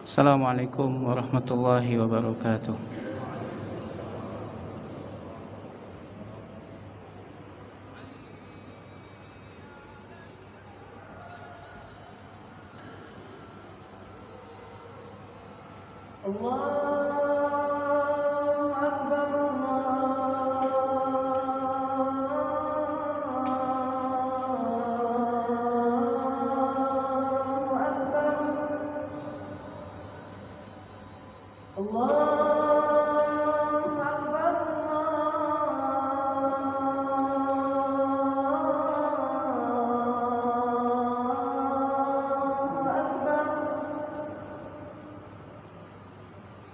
Assalamualaikum warahmatullahi wabarakatuh.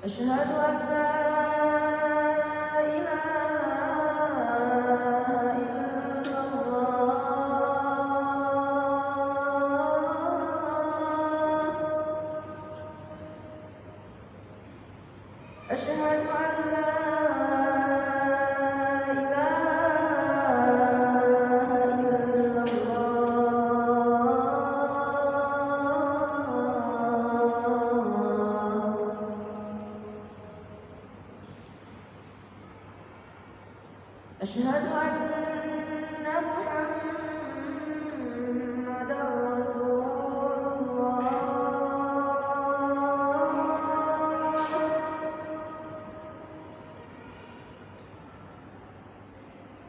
أشهد أن لا إله إلا الله. أشهد أن لا إله إلا الله. أشهد أن محمدًا رسول الله.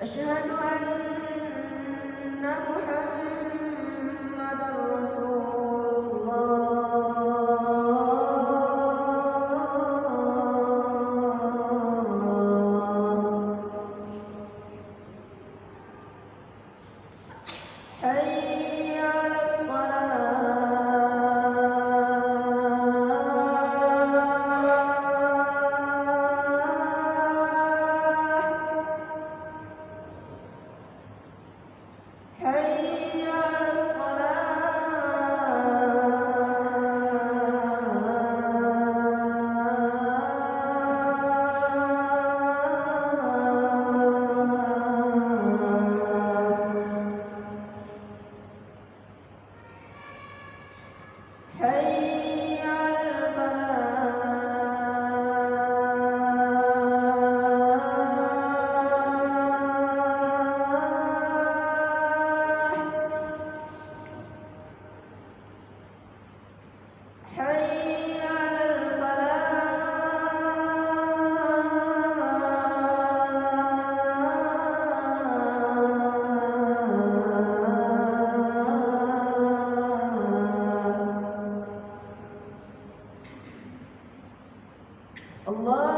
أشهد أن محمدًا رسول الله. حي على الصلاة. حي على الصلاة. حي على الفلاح. حي على الفلاح. الله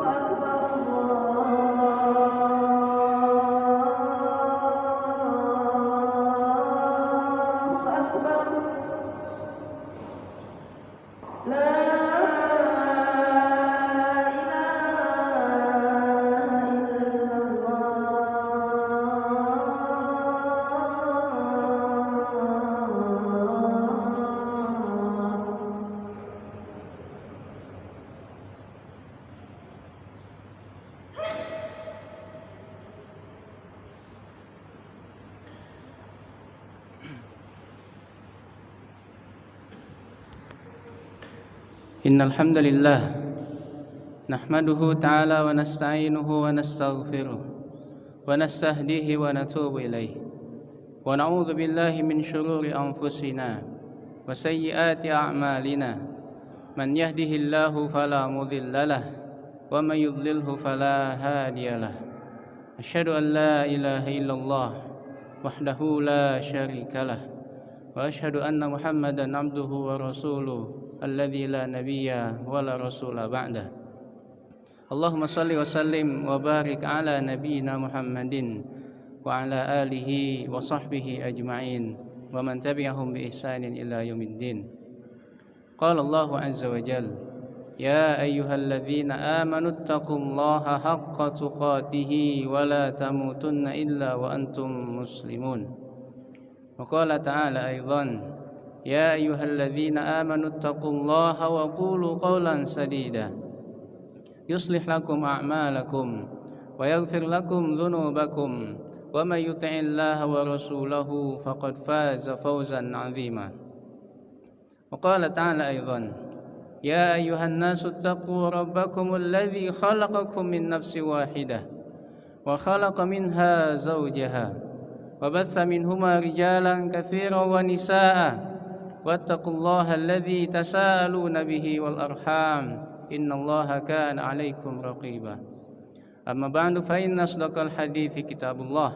أكبر الله أكبر. لا إله إلا الله. Innal hamdalillah nahmaduhu ta'ala wa nasta'inuhu wa nastaghfiruh wa nastahdihi wa natubu ilaih wa na'udzu billahi min shururi anfusina wa sayyiati a'malina man yahdihillahu fala mudhillalah wa may yudlilhu fala hadiyalah. Asyhadu an la ilaha illallah wahdahu la syarikalah wa asyhadu anna Muhammadan abduhu wa rasuluh alladzi la nabiyya wa la rasula ba'dah. Allahumma shalli wa sallim wa barik ala nabiyyina Muhammadin wa ala alihi wa sahbihi ajma'in wa man tabi'ahum bi ihsanin ila yaumiddin. Qala Allahu azza wa jalla: Ya ayyuhalladzina amanu taqullaha haqqa tuqatih wa la tamutunna illa wa antum muslimun. Wa qala ta'ala aidan: Ya ayyuhalladzina amanu taqullaha wa qulu qawlan sadida yuslih lakum a'malakum wa yaghfir lakum dhunubakum wa may yuti'illaha wa rasulahu faqad faza fawzan 'azima. وقال تعالى أيضا: يا أيها الناس اتقوا ربكم الذي خلقكم من نفس واحدة وخلق منها زوجها وبث منهما رجالا كثيرا ونساء واتقوا الله الذي تساءلون به والأرحام إن الله كان عليكم رقيبا أما بعد فإن أصدق الحديث كتاب الله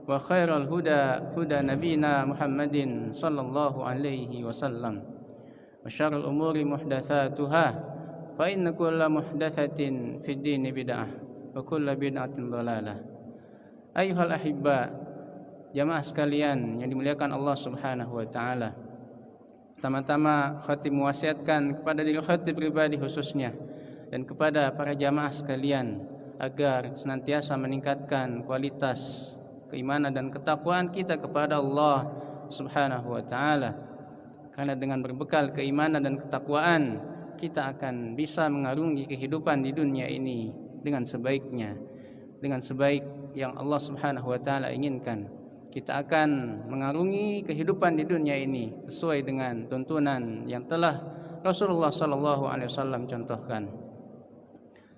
وخير الهدى هدى نبينا محمد صلى الله عليه وسلم وشر الأمور محدثاتها فإن كل محدثة في الدين بدعة وكل بدعة ضلالة. أيها الأحباء, jamaah sekalian yang dimuliakan Allah Subhanahu wa taala. Pertama-tama khatib mewasiatkan kepada diri khatib pribadi khususnya dan kepada para jamaah sekalian agar senantiasa meningkatkan kualitas keimanan dan ketakwaan kita kepada Allah Subhanahu wa taala. Karena dengan berbekal keimanan dan ketakwaan kita akan bisa mengarungi kehidupan di dunia ini dengan sebaiknya, dengan sebaik yang Allah Subhanahu wa taala inginkan. Kita akan mengarungi kehidupan di dunia ini sesuai dengan tuntunan yang telah Rasulullah sallallahu alaihi wasallam contohkan.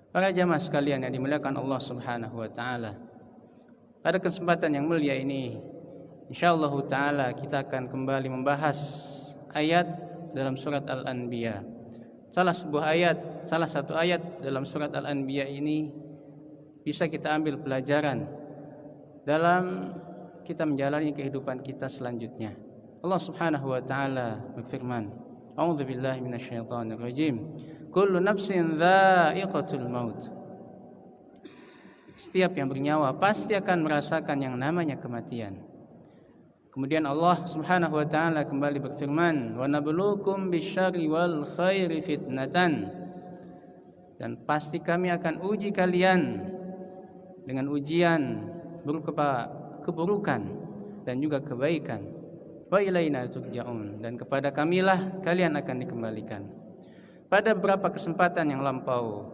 Para jamaah sekalian yang dimuliakan Allah Subhanahu wa taala, pada kesempatan yang mulia ini insyaallah taala kita akan kembali membahas ayat dalam surat Al-Anbiya. Salah satu ayat dalam surat Al-Anbiya ini bisa kita ambil pelajaran dalam kita menjalani kehidupan kita selanjutnya. Allah Subhanahu wa taala berfirman, A'udzu billahi minasyaitonir rajim. Kullu nafsin dha'iqatul maut. Setiap yang bernyawa pasti akan merasakan yang namanya kematian. Kemudian Allah Subhanahu wa taala kembali berfirman, "Wa nabluukum bisyarri wal khairi fitnatan." Dan pasti kami akan uji kalian dengan ujian berupa keburukan dan juga kebaikan. Wa ilaina turja'un, dan kepada kamilah kalian akan dikembalikan. Pada beberapa kesempatan yang lampau,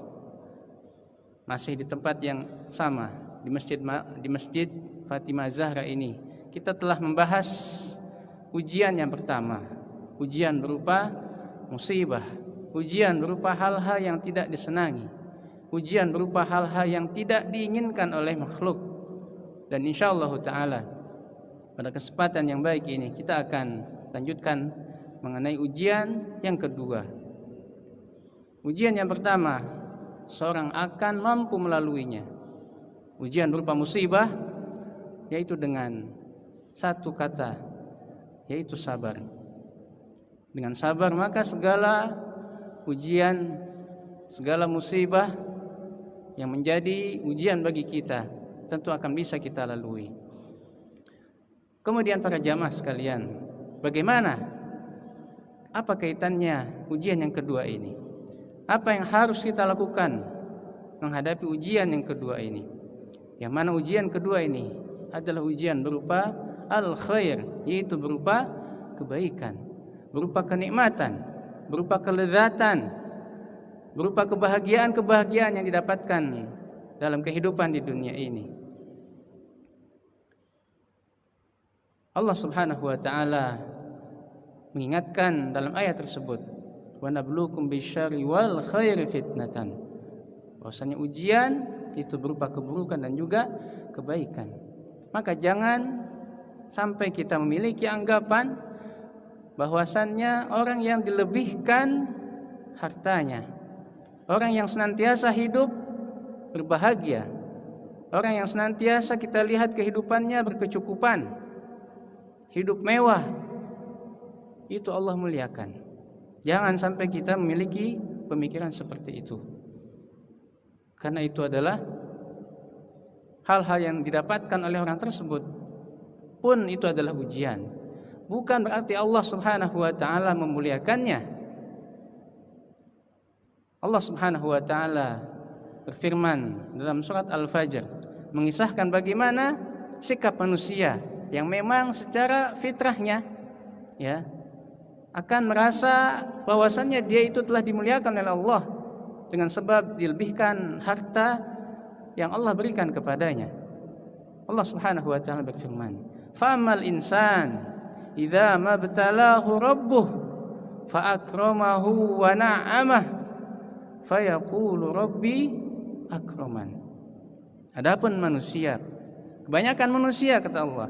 masih di tempat yang sama, di masjid Fatimah Zahra ini, kita telah membahas ujian yang pertama, ujian berupa musibah, ujian berupa hal-hal yang tidak disenangi, ujian berupa hal-hal yang tidak diinginkan oleh makhluk. Dan insyaallah ta'ala pada kesempatan yang baik ini kita akan lanjutkan mengenai ujian yang kedua. Ujian yang pertama, seorang akan mampu melaluinya. Ujian berupa musibah, yaitu dengan satu kata, yaitu sabar. Dengan sabar maka segala ujian, segala musibah yang menjadi ujian bagi kita tentu akan bisa kita lalui. Kemudian para jamaah sekalian, bagaimana? Apa kaitannya ujian yang kedua ini? Apa yang harus kita lakukan menghadapi ujian yang kedua ini? Yang mana ujian kedua ini adalah ujian berupa al-khair, yaitu berupa kebaikan, berupa kenikmatan, berupa kelezatan, berupa kebahagiaan yang didapatkan dalam kehidupan di dunia ini. Allah Subhanahu wa taala mengingatkan dalam ayat tersebut, wa nabluukum bisyarri wal khairi fitnatan. Bahwasanya ujian itu berupa keburukan dan juga kebaikan. Maka jangan sampai kita memiliki anggapan bahwasannya orang yang dilebihkan hartanya, orang yang senantiasa hidup berbahagia, orang yang senantiasa kita lihat kehidupannya berkecukupan, hidup mewah, itu Allah muliakan. Jangan sampai kita memiliki pemikiran seperti itu, karena itu adalah hal-hal yang didapatkan oleh orang tersebut pun itu adalah ujian. Bukan berarti Allah Subhanahu wa taala memuliakannya. Allah Subhanahu wa taala berfirman dalam surat Al-Fajr mengisahkan bagaimana sikap manusia yang memang secara fitrahnya akan merasa bahwasannya dia itu telah dimuliakan oleh Allah dengan sebab dilebihkan harta yang Allah berikan kepadanya. Allah Subhanahu wa taala berfirman, "Famal insan idza mabtalahu rabbuh fa akramahu wa na'amah fayaqulu rabbi akraman. Adapun manusia, kebanyakan manusia kata Allah,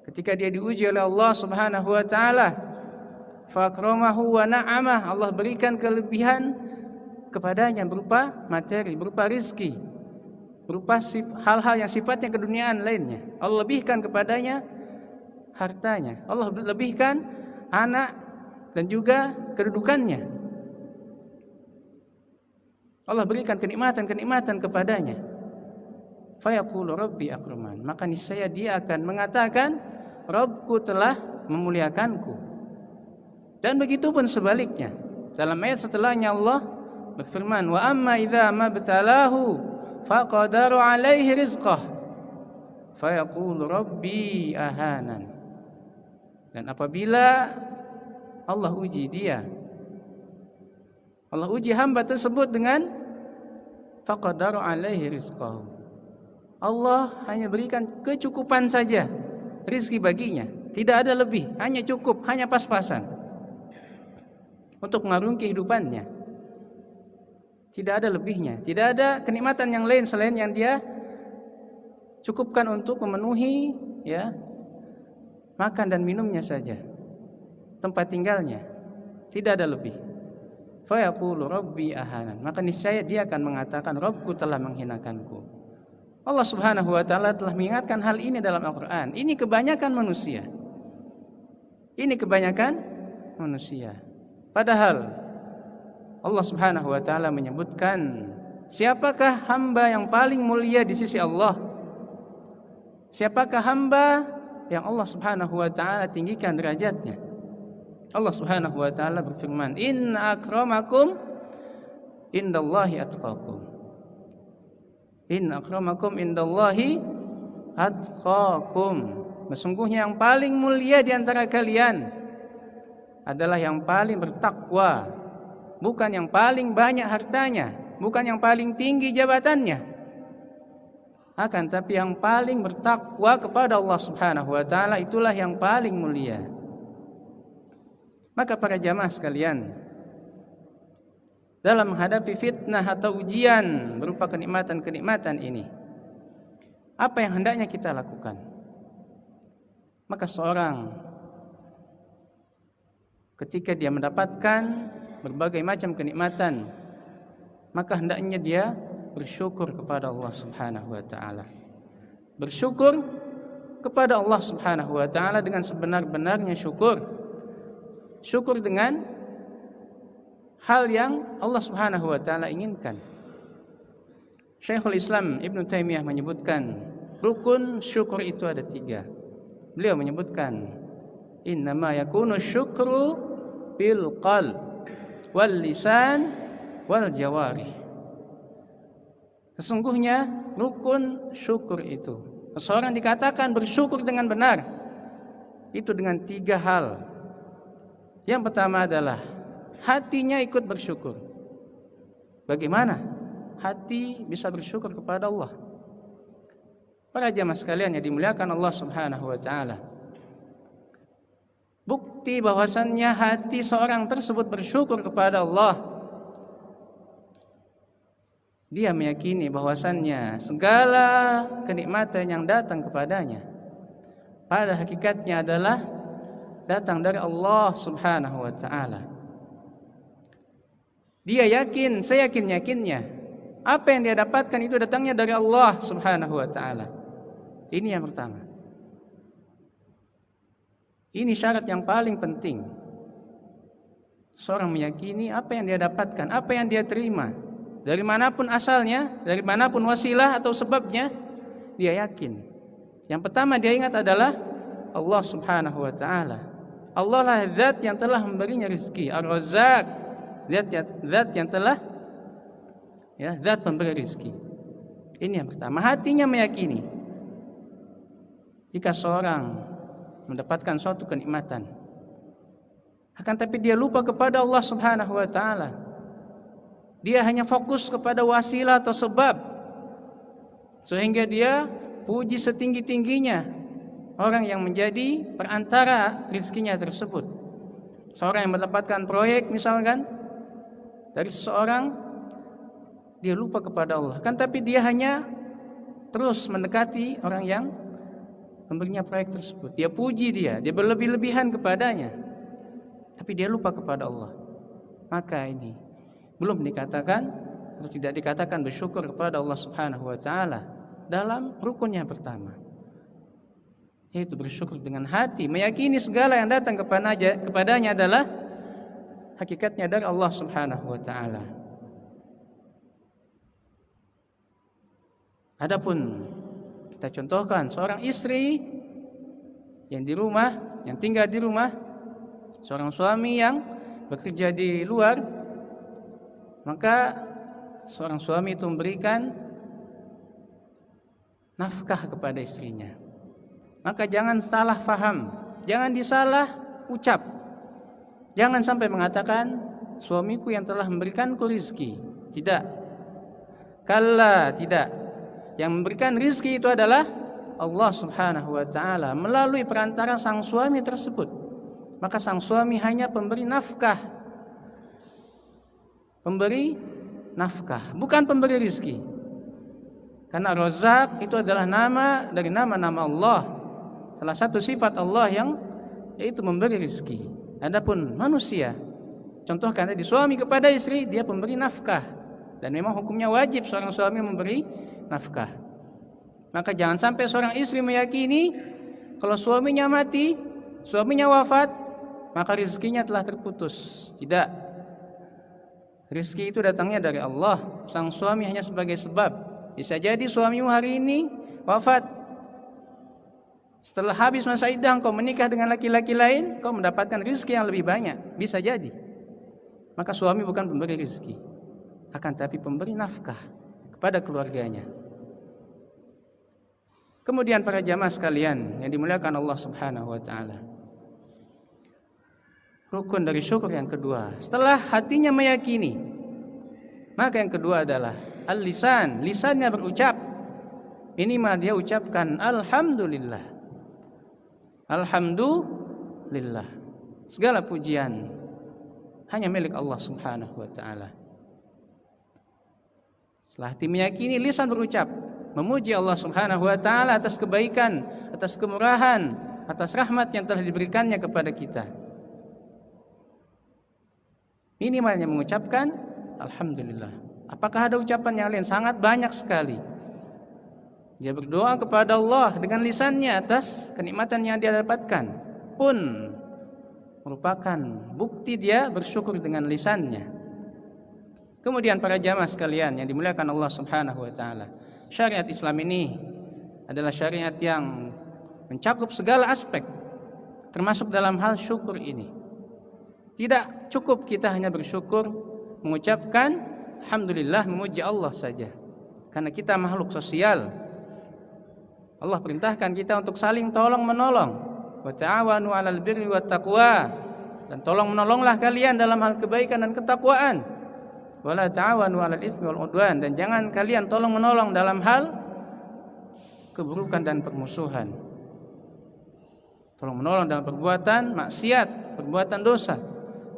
ketika dia diuji oleh Allah Subhanahu wa taala, fa akramahu wa na'amah, Allah berikan kelebihan kepadanya berupa materi, berupa rizki, berupa hal-hal yang sifatnya keduniaan lainnya. Allah lebihkan kepadanya hartanya, Allah lebihkan anak dan juga kedudukannya. Allah berikan kenikmatan-kenikmatan kepadanya. Fayaqulu rabbi akraman, maka niscaya dia akan mengatakan Rabbku telah memuliakanku. Dan begitu pun sebaliknya. Dalam ayat setelahnya Allah berfirman, wa amma idza mabtalahu faqadaru alaihi rizqah fayaqulu rabbi ahanan. Dan apabila Allah uji dia, Allah uji hamba tersebut dengan faqadaru alaihi rizqahu, Allah hanya berikan kecukupan saja rizki baginya, tidak ada lebih, hanya cukup, hanya pas-pasan untuk mengarungi kehidupannya. Tidak ada lebihnya, tidak ada kenikmatan yang lain selain yang dia cukupkan untuk memenuhi ya makan dan minumnya saja, tempat tinggalnya, tidak ada lebih. Fa yaqulu rabbi ahanan, maka niscaya dia akan mengatakan Rabbku telah menghinakanku. Allah Subhanahu wa taala telah mengingatkan hal ini dalam Al-Qur'an. Ini kebanyakan manusia. Ini kebanyakan manusia. Padahal Allah Subhanahu wa taala menyebutkan, siapakah hamba yang paling mulia di sisi Allah? Siapakah hamba yang Allah Subhanahu wa taala tinggikan derajatnya? Allah Subhanahu wa taala berfirman, inna akramakum indallahi atqakum. Inna akramakum indallahi atqakum. Sesungguhnya yang paling mulia di antara kalian adalah yang paling bertakwa, bukan yang paling banyak hartanya, bukan yang paling tinggi jabatannya, akan tapi yang paling bertakwa kepada Allah Subhanahu wa taala, itulah yang paling mulia. Maka para jamaah sekalian, dalam menghadapi fitnah atau ujian berupa kenikmatan-kenikmatan ini, apa yang hendaknya kita lakukan? Maka seorang ketika dia mendapatkan berbagai macam kenikmatan, maka hendaknya dia bersyukur kepada Allah Subhanahu wa taala. Bersyukur kepada Allah Subhanahu wa taala dengan sebenar-benarnya syukur. Syukur dengan hal yang Allah Subhanahu wa taala inginkan. Syekhul Islam Ibn Taimiyah menyebutkan rukun syukur itu ada 3. Beliau menyebutkan innama yakunu syukru bil qalb wal lisan wal jawarih. Sesungguhnya rukun syukur itu, seseorang dikatakan bersyukur dengan benar, itu dengan 3 hal. Yang pertama adalah hatinya ikut bersyukur. Bagaimana hati bisa bersyukur kepada Allah? Para jamaah sekalian yang dimuliakan Allah Subhanahu wa taala, bukti bahwasannya hati seorang tersebut bersyukur kepada Allah, dia meyakini bahwasannya segala kenikmatan yang datang kepadanya pada hakikatnya adalah datang dari Allah Subhanahu wa taala. Dia yakin, seyakin-yakinnya apa yang dia dapatkan itu datangnya dari Allah Subhanahu wa taala. Ini yang pertama. Ini syarat yang paling penting. Seorang meyakini apa yang dia dapatkan, apa yang dia terima, dari manapun asalnya, dari manapun wasilah atau sebabnya, dia yakin. Yang pertama dia ingat adalah Allah Subhanahu wa taala. Allah lah zat yang telah memberinya rezeki, Ar-Razzaq, zat yang telah zat pemberi rezeki. Ini yang pertama, hatinya meyakini. Jika seorang mendapatkan suatu kenikmatan, akan tapi dia lupa kepada Allah Subhanahu wa taala, dia hanya fokus kepada wasilah atau sebab, sehingga dia puji setinggi-tingginya orang yang menjadi perantara rizkinya tersebut, Seorang yang mendapatkan proyek misalkan dari seseorang, dia lupa kepada Allah. Kan tapi dia hanya terus mendekati orang yang memberinya proyek tersebut. Dia puji dia berlebih-lebihan kepadanya. Tapi dia lupa kepada Allah. Maka ini belum dikatakan atau tidak dikatakan bersyukur kepada Allah Subhanahu wa taala dalam rukunnya pertama, yaitu bersyukur dengan hati, meyakini segala yang datang kepadanya adalah hakikatnya dari Allah Subhanahu wa taala. Adapun kita contohkan seorang istri yang di rumah, yang tinggal di rumah, seorang suami yang bekerja di luar, maka seorang suami itu memberikan nafkah kepada istrinya. Maka jangan salah faham, jangan disalah ucap. Jangan sampai mengatakan suamiku yang telah memberikanku rizki. Tidak. Kalla, tidak. Yang memberikan rizki itu adalah Allah Subhanahu wa taala melalui perantara sang suami tersebut. Maka sang suami hanya pemberi nafkah. Pemberi nafkah, bukan pemberi rizki. Karena Razak itu adalah nama dari nama-nama Allah. Salah satu sifat Allah yang yaitu memberi rizki. Adapun manusia, contohkan tadi suami kepada istri, dia pemberi nafkah. Dan memang hukumnya wajib seorang suami memberi nafkah. Maka jangan sampai seorang istri meyakini kalau suaminya mati, suaminya wafat, maka rizkinya telah terputus. Tidak. Rizki itu datangnya dari Allah. Sang suami hanya sebagai sebab. Bisa jadi suamimu hari ini wafat, setelah habis masa iddah kau menikah dengan laki-laki lain, kau mendapatkan rizki yang lebih banyak. Bisa jadi. Maka suami bukan pemberi rizki, akan tapi pemberi nafkah kepada keluarganya. Kemudian para jamaah sekalian yang dimuliakan Allah Subhanahu wa taala, rukun dari syukur yang kedua, setelah hatinya meyakini, maka yang kedua adalah al-lisan, lisannya berucap. Minimal dia ucapkan alhamdulillah. Alhamdulillah. Segala pujian hanya milik Allah Subhanahu wa taala. Setelah hati meyakini, lisan berucap memuji Allah Subhanahu wa taala atas kebaikan, atas kemurahan, atas rahmat yang telah diberikannya kepada kita. Minimalnya mengucapkan alhamdulillah. Apakah ada ucapan yang lain? Sangat banyak sekali. Dia berdoa kepada Allah dengan lisannya atas kenikmatan yang dia dapatkan, pun merupakan bukti dia bersyukur dengan lisannya. Kemudian para jamaah sekalian yang dimuliakan Allah Subhanahu wa taala, syariat Islam ini adalah syariat yang mencakup segala aspek, termasuk dalam hal syukur ini. Tidak cukup kita hanya bersyukur, mengucapkan alhamdulillah, memuji Allah saja. Karena kita makhluk sosial. Allah perintahkan kita untuk saling tolong menolong. Wa ta'awanu 'alal birri wat taqwa. Dan tolong menolonglah kalian dalam hal kebaikan dan ketakwaan. Wa la ta'awanu 'alal itsmi wal 'udwan. Dan jangan kalian tolong menolong dalam hal keburukan dan permusuhan. Tolong menolong dalam perbuatan maksiat, perbuatan dosa.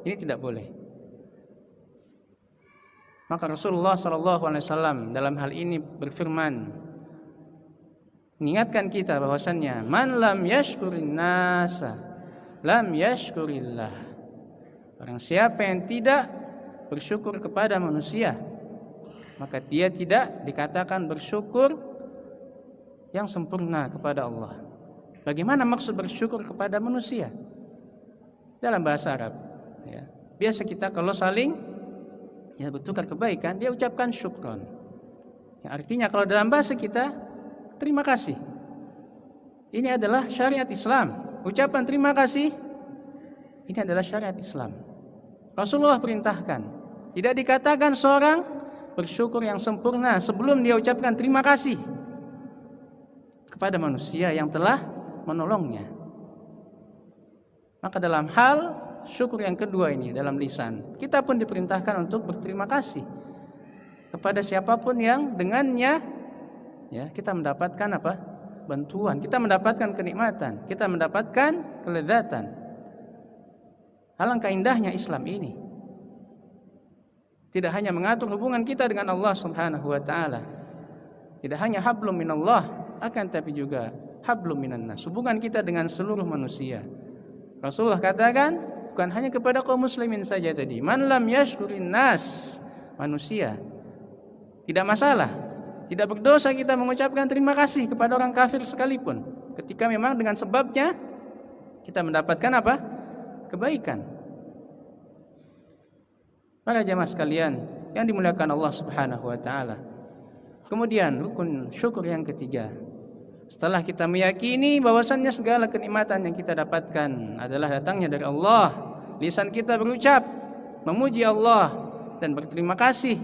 Ini tidak boleh. Maka Rasulullah SAW dalam hal ini berfirman, mengingatkan kita bahwasannya man lam yashkurin nasa lam yashkurillah. Barang siapa yang tidak bersyukur kepada manusia, maka dia tidak dikatakan bersyukur yang sempurna kepada Allah. Bagaimana maksud bersyukur kepada manusia? Dalam bahasa Arab, ya, biasa kita kalau saling bertukar kebaikan, dia ucapkan syukron. Yang artinya kalau dalam bahasa kita, terima kasih. Ini adalah syariat Islam. Ucapan terima kasih ini adalah syariat Islam. Rasulullah perintahkan, tidak dikatakan seorang bersyukur yang sempurna sebelum dia ucapkan terima kasih kepada manusia yang telah menolongnya. Maka dalam hal syukur yang kedua ini, dalam lisan, kita pun diperintahkan untuk berterima kasih kepada siapapun yang dengannya kita mendapatkan apa? Bantuan, kita mendapatkan kenikmatan, kita mendapatkan kelezatan. Alangkah indahnya Islam ini. Tidak hanya mengatur hubungan kita dengan Allah Subhanahu wa taala. Tidak hanya hablum minallah, akan tapi juga hablum minan nas. Hubungan kita dengan seluruh manusia. Rasulullah katakan bukan hanya kepada kaum muslimin saja tadi. Man lam yashkurin nas, manusia. Tidak masalah. Tidak berdosa kita mengucapkan terima kasih kepada orang kafir sekalipun. Ketika memang dengan sebabnya kita mendapatkan apa? Kebaikan. Para jamaah sekalian yang dimuliakan Allah Subhanahu wa taala. Kemudian rukun syukur yang ketiga. Setelah kita meyakini bahwasannya segala kenikmatan yang kita dapatkan adalah datangnya dari Allah, lisan kita berucap memuji Allah dan berterima kasih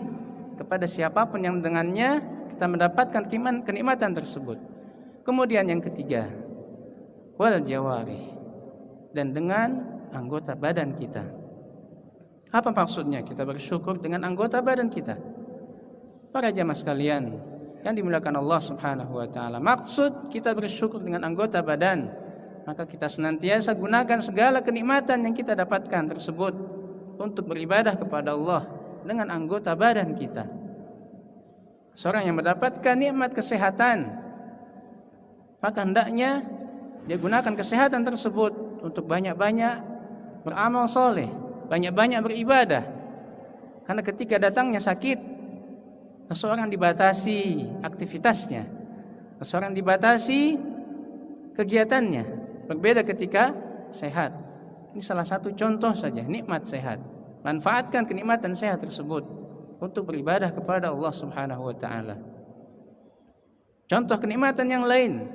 kepada siapapun yang dengannya kita mendapatkan kenikmatan tersebut. Kemudian yang ketiga, wal jawarih, dan dengan anggota badan kita. Apa maksudnya kita bersyukur dengan anggota badan kita? Para jamaah sekalian yang dimuliakan Allah Subhanahu wa taala, maksud kita bersyukur dengan anggota badan, maka kita senantiasa gunakan segala kenikmatan yang kita dapatkan tersebut untuk beribadah kepada Allah dengan anggota badan kita. Seorang yang mendapatkan nikmat kesehatan, maka hendaknya dia gunakan kesehatan tersebut untuk banyak-banyak beramal soleh, banyak-banyak beribadah. Karena ketika datangnya sakit, seseorang dibatasi aktivitasnya, seseorang dibatasi kegiatannya. Berbeda ketika sehat. Ini salah satu contoh saja nikmat sehat. Manfaatkan kenikmatan sehat tersebut untuk beribadah kepada Allah Subhanahu wa taala. Contoh kenikmatan yang lain,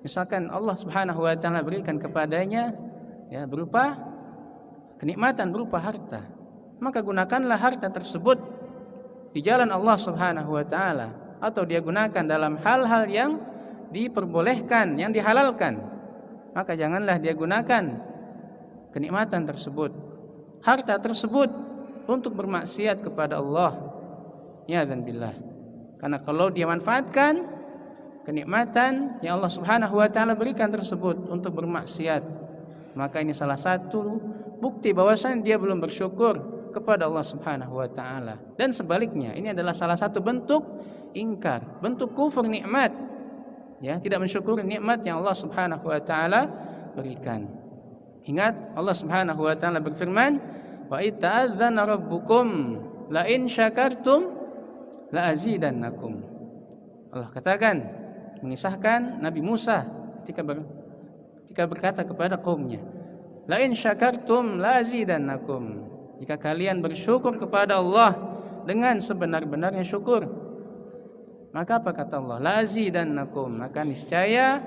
misalkan Allah Subhanahu wa taala berikan kepadanya ya berupa kenikmatan berupa harta, maka gunakanlah harta tersebut di jalan Allah Subhanahu wa taala, atau dia gunakan dalam hal-hal yang diperbolehkan, yang dihalalkan. Maka janganlah dia gunakan kenikmatan tersebut, harta tersebut untuk bermaksiat kepada Allah. Ya dan billah. Karena kalau dia manfaatkan kenikmatan yang Allah Subhanahu wa taala berikan tersebut untuk bermaksiat, maka ini salah satu bukti bahwasanya dia belum bersyukur kepada Allah Subhanahu wa taala. Dan sebaliknya, ini adalah salah satu bentuk ingkar, bentuk kufur nikmat. Ya, tidak mensyukuri nikmat yang Allah Subhanahu wa taala berikan. Ingat Allah Subhanahu wa taala berfirman, "Wa itta'adzana rabbukum la in syakartum la azidannakum." Allah katakan mengisahkan Nabi Musa ketika berkata kepada kaumnya, "La in syakartum la azidannakum." Jika kalian bersyukur kepada Allah dengan sebenar-benarnya syukur, maka apa kata Allah? La azidannakum, maka niscaya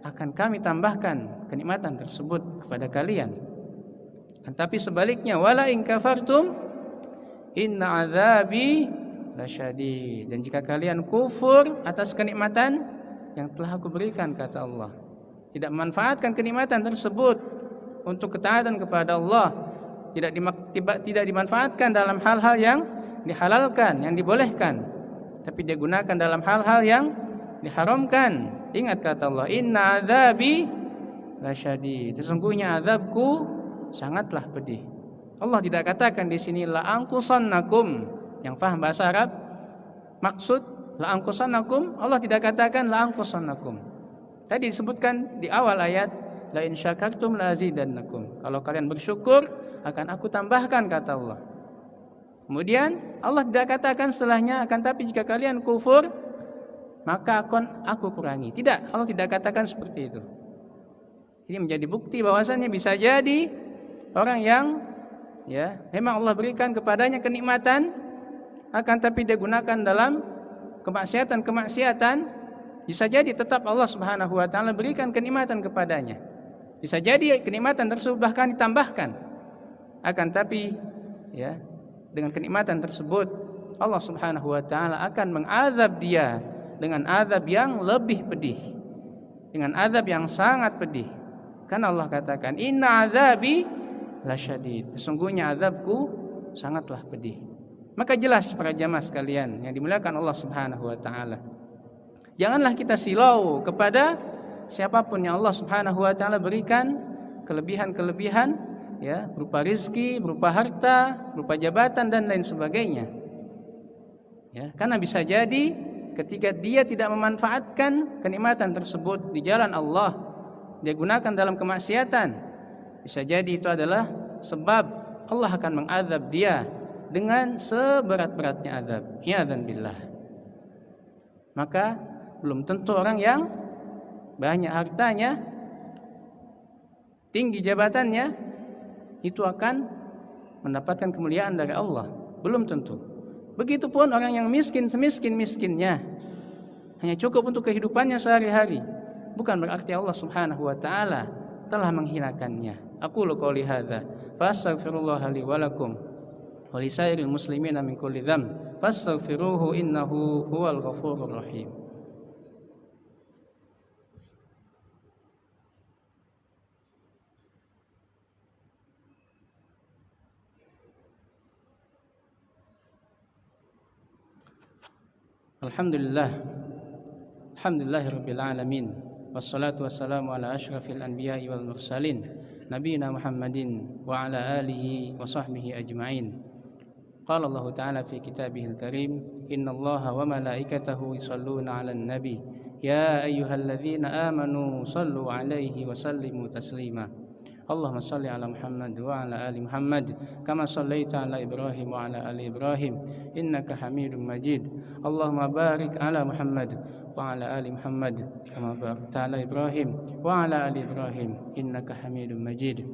akan kami tambahkan kenikmatan tersebut kepada kalian. Tapi sebaliknya, wala in kafartum inna azabi lasyadid. Dan jika kalian kufur atas kenikmatan yang telah aku berikan, kata Allah, tidak memanfaatkan kenikmatan tersebut untuk ketaatan kepada Allah, tidak dimanfaatkan dalam hal-hal yang dihalalkan, yang dibolehkan, tapi dia gunakan dalam hal-hal yang diharamkan. Ingat kata Allah, inna azabi lasyadid. Sesungguhnya azabku sangatlah pedih. Allah tidak katakan di sini la anqusannakum. Yang faham bahasa Arab, maksud la anqusannakum, Allah tidak katakan la anqusannakum. Tadi disebutkan di awal ayat, la in syakartum la azidannakum. Kalau kalian bersyukur akan aku tambahkan, kata Allah. Kemudian Allah tidak katakan setelahnya, akan tapi jika kalian kufur maka akan aku kurangi. Tidak, Allah tidak katakan seperti itu. Ini menjadi bukti bahwasannya bisa jadi orang yang ya memang Allah berikan kepadanya kenikmatan, akan tapi dia gunakan dalam kemaksiatan. Bisa jadi tetap Allah Subhanahu wa taala berikan kenikmatan kepadanya. Bisa jadi kenikmatan tersebut bahkan ditambahkan. Akan tapi ya dengan kenikmatan tersebut Allah Subhanahu wa taala akan mengazab dia dengan azab yang lebih pedih, dengan azab yang sangat pedih. Karena Allah katakan inna azabi lasyadid. Sesungguhnya azabku sangatlah pedih. Maka jelas para jamaah sekalian yang dimuliakan Allah Subhanahu wa taala, janganlah kita silau kepada siapapun yang Allah Subhanahu wa taala berikan kelebihan-kelebihan ya, berupa rizki, berupa harta, berupa jabatan dan lain sebagainya. Ya, karena bisa jadi ketika dia tidak memanfaatkan kenikmatan tersebut di jalan Allah, dia gunakan dalam kemaksiatan, bisa jadi itu adalah sebab Allah akan mengazab dia dengan seberat-beratnya azab. I'adzan billah. Maka belum tentu orang yang banyak hartanya, tinggi jabatannya, itu akan mendapatkan kemuliaan dari Allah. Belum tentu. Begitupun orang yang miskin semiskin-miskinnya, hanya cukup untuk kehidupannya sehari-hari, bukan berarti Allah Subhanahu wa taala telah menghinakannya. Aqulu qouli hadza fa astaghfirullaha li wa lakum wa lisairil muslimina min kulli dzamb fastaghfiruhu innahu huwal ghafurur rahim. Alhamdulillahirabbil alamin wassalatu wassalamu ala asyrafil anbiya'i wal mursalin nabiyina Muhammadin wa ala alihi wa sahbihi ajma'in. Qala Allah ta'ala fi kitabihil karim innallaha wa malaikatahu yusholluna 'alan nabi ya ayyuhalladzina amanu shallu 'alaihi wa sallimu taslima. Allahumma shalli ala Muhammad wa ala ali Muhammad kama shallaita ala Ibrahim wa ala ali Ibrahim innaka Hamidum Majid. Allahumma barik ala Muhammad wa ala ali Muhammad kama barakta ala Ibrahim wa ala ali Ibrahim innaka Hamidum Majid.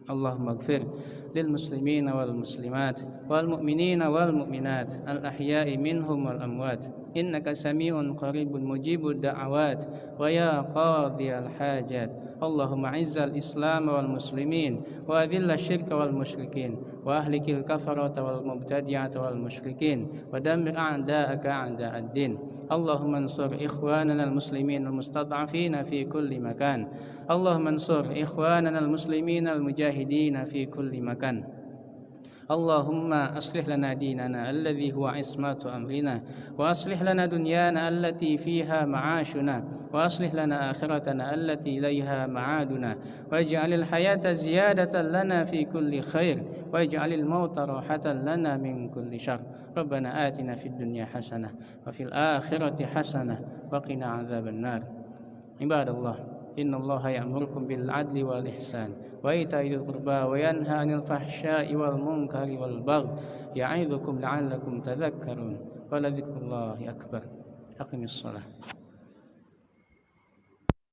Allahumma ighfir lil muslimina wal muslimat wal mu'minina wal mu'minat al ahya'i minhum wal amwat innaka sami'un qaribun mujibud da'awat wa ya qadhiyal hajat. Allahumma izzal islam wal muslimin wa adhilla syirka wal musyrikin wa ahlikil kafarata wal mubtadi'ata wal musyrikin wa dammir a'da'aka a'da'ad din. Allahumma ansur ikhwanana al muslimin al mustad'afina fi kulli makan. Allahumma ansur ikhwanana al muslimin al mujahidin fi kulli makan. اللهم أصلح لنا ديننا الذي هو عصمة أمرنا وأصلح لنا دنيانا التي فيها معاشنا وأصلح لنا آخرتنا التي إليها معادنا واجعل الحياة زيادة لنا في كل خير واجعل الموت راحة لنا من كل شر. ربنا آتنا في الدنيا حسنة وفي الآخرة حسنة وقنا عذاب النار. عباد الله إن الله يأمركم بالعدل والإحسان وإيتاء ذي القربى وينهى عن الفحشاء والمنكر والبغي يعظكم لعلكم تذكرون ولذكر الله أكبر. أقم الصلاة.